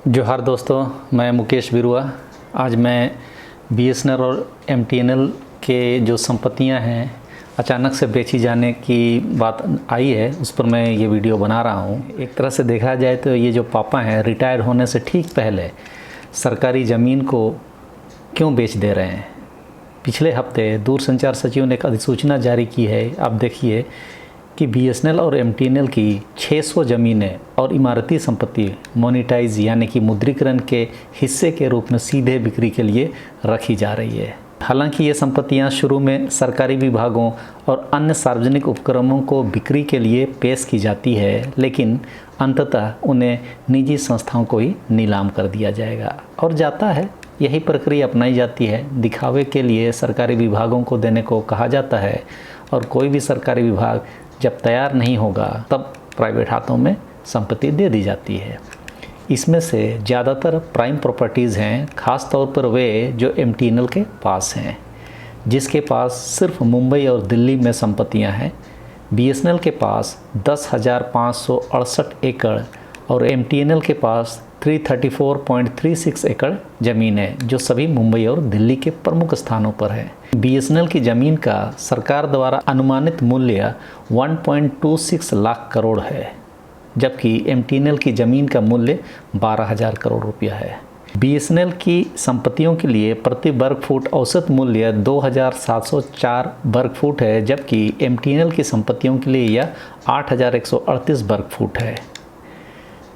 जोहार दोस्तों, मैं मुकेश बिरुआ। आज मैं बीएसएनएल और एमटीएनएल के जो संपत्तियां हैं अचानक से बेची जाने की बात आई है, उस पर मैं ये वीडियो बना रहा हूँ। एक तरह से देखा जाए तो ये जो पापा हैं रिटायर होने से ठीक पहले सरकारी ज़मीन को क्यों बेच दे रहे हैं। पिछले हफ्ते दूरसंचार सचिव ने एक अधिसूचना जारी की है। आप देखिए कि बीएसएनएल और एमटीएनएल की 600 ज़मीनें और इमारती संपत्ति मोनेटाइज यानी कि मुद्रीकरण के हिस्से के रूप में सीधे बिक्री के लिए रखी जा रही है। हालांकि ये संपत्तियां शुरू में सरकारी विभागों और अन्य सार्वजनिक उपक्रमों को बिक्री के लिए पेश की जाती है, लेकिन अंततः उन्हें निजी संस्थाओं को ही नीलाम कर दिया जाएगा और जाता है। यही प्रक्रिया अपनाई जाती है। दिखावे के लिए सरकारी विभागों को देने को कहा जाता है और कोई भी सरकारी विभाग जब तैयार नहीं होगा तब प्राइवेट हाथों में संपत्ति दे दी जाती है। इसमें से ज़्यादातर प्राइम प्रॉपर्टीज़ हैं, ख़ास तौर पर वे जो एमटीएनएल के पास हैं, जिसके पास सिर्फ मुंबई और दिल्ली में संपत्तियां हैं। बीएसएनएल के पास 10,568 एकड़ और एमटीएनएल के पास 334.36 एकड़ ज़मीन है, जो सभी मुंबई और दिल्ली के प्रमुख स्थानों पर है। बीएसएनएल की ज़मीन का सरकार द्वारा अनुमानित मूल्य 1.26 लाख करोड़ है, जबकि एमटीएनएल की ज़मीन का मूल्य 12,000 करोड़ रुपया है। बीएसएनएल की संपत्तियों के लिए प्रति वर्ग फुट औसत मूल्य 2,704 वर्ग फुट है, जबकि एमटीएनएल की संपत्तियों के लिए यह 8,138 वर्ग फुट है।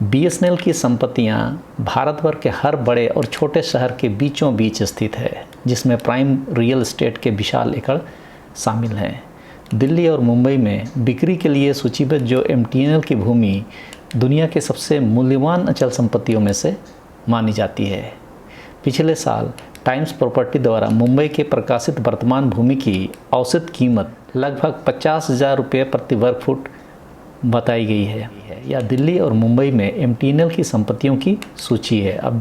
बीएसएनएल की संपत्तियां भारत भर के हर बड़े और छोटे शहर के बीचों बीच स्थित है, जिसमें प्राइम रियल एस्टेट के विशाल एकड़ शामिल हैं। दिल्ली और मुंबई में बिक्री के लिए सूचीबद्ध जो एमटीएनएल की भूमि दुनिया के सबसे मूल्यवान अचल संपत्तियों में से मानी जाती है। पिछले साल टाइम्स प्रॉपर्टी द्वारा मुंबई के प्रकाशित वर्तमान भूमि की औसत कीमत लगभग 50,000 रुपये प्रति वर्ग फुट बताई गई है। या दिल्ली और मुंबई में एमटीएनएल की संपत्तियों की सूची है। अब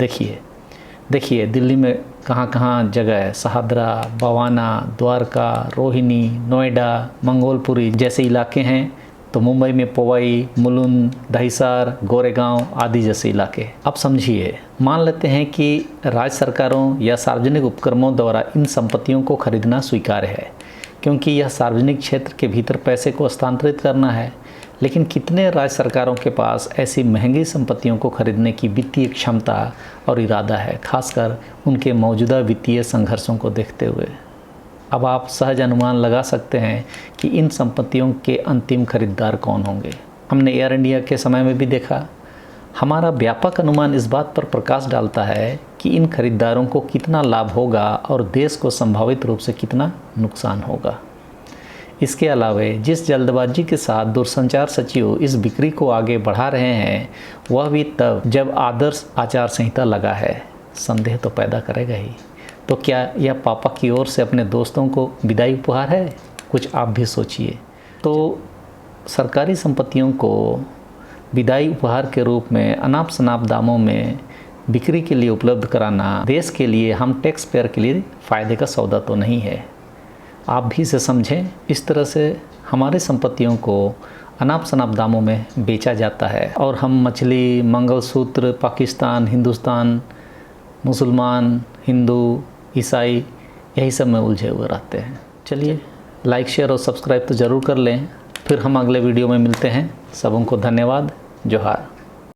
देखिए दिल्ली में कहाँ कहाँ जगह है। शहादरा, बवाना, द्वारका, रोहिणी, नोएडा, मंगोलपुरी जैसे इलाके हैं, तो मुंबई में पवई, मुलुंड, दहिसर, गोरेगांव आदि जैसे इलाके। अब समझिए, मान लेते हैं कि राज्य सरकारों या सार्वजनिक उपक्रमों द्वारा इन संपत्तियों को खरीदना स्वीकार्य है, क्योंकि यह सार्वजनिक क्षेत्र के भीतर पैसे को हस्तांतरित करना है। लेकिन कितने राज्य सरकारों के पास ऐसी महंगी संपत्तियों को खरीदने की वित्तीय क्षमता और इरादा है, खासकर उनके मौजूदा वित्तीय संघर्षों को देखते हुए। अब आप सहज अनुमान लगा सकते हैं कि इन संपत्तियों के अंतिम खरीदार कौन होंगे। हमने एयर इंडिया के समय में भी देखा। हमारा व्यापक अनुमान इस बात पर प्रकाश डालता है कि इन खरीदारों को कितना लाभ होगा और देश को संभावित रूप से कितना नुकसान होगा। इसके अलावा जिस जल्दबाजी के साथ दूरसंचार सचिव इस बिक्री को आगे बढ़ा रहे हैं, वह भी तब जब आदर्श आचार संहिता लगा है। संदेह तो पैदा करेगा ही। तो क्या यह पापा की ओर से अपने दोस्तों को विदाई उपहार है? कुछ आप भी सोचिए। तो सरकारी संपत्तियों को विदाई उपहार के रूप में अनाप शनाप दामों में बिक्री के लिए उपलब्ध कराना देश के लिए, हम टैक्स पेयर के लिए फ़ायदे का सौदा तो नहीं है। आप भी इसे समझें। इस तरह से हमारी संपत्तियों को अनाप शनाप दामों में बेचा जाता है और हम मछली, मंगलसूत्र, पाकिस्तान, हिंदुस्तान, मुसलमान, हिंदू, ईसाई यही सब में उलझे हुए रहते हैं। चलिए, लाइक, शेयर और सब्सक्राइब तो ज़रूर कर लें। फिर हम अगले वीडियो में मिलते हैं। सबों को धन्यवाद। जोहार।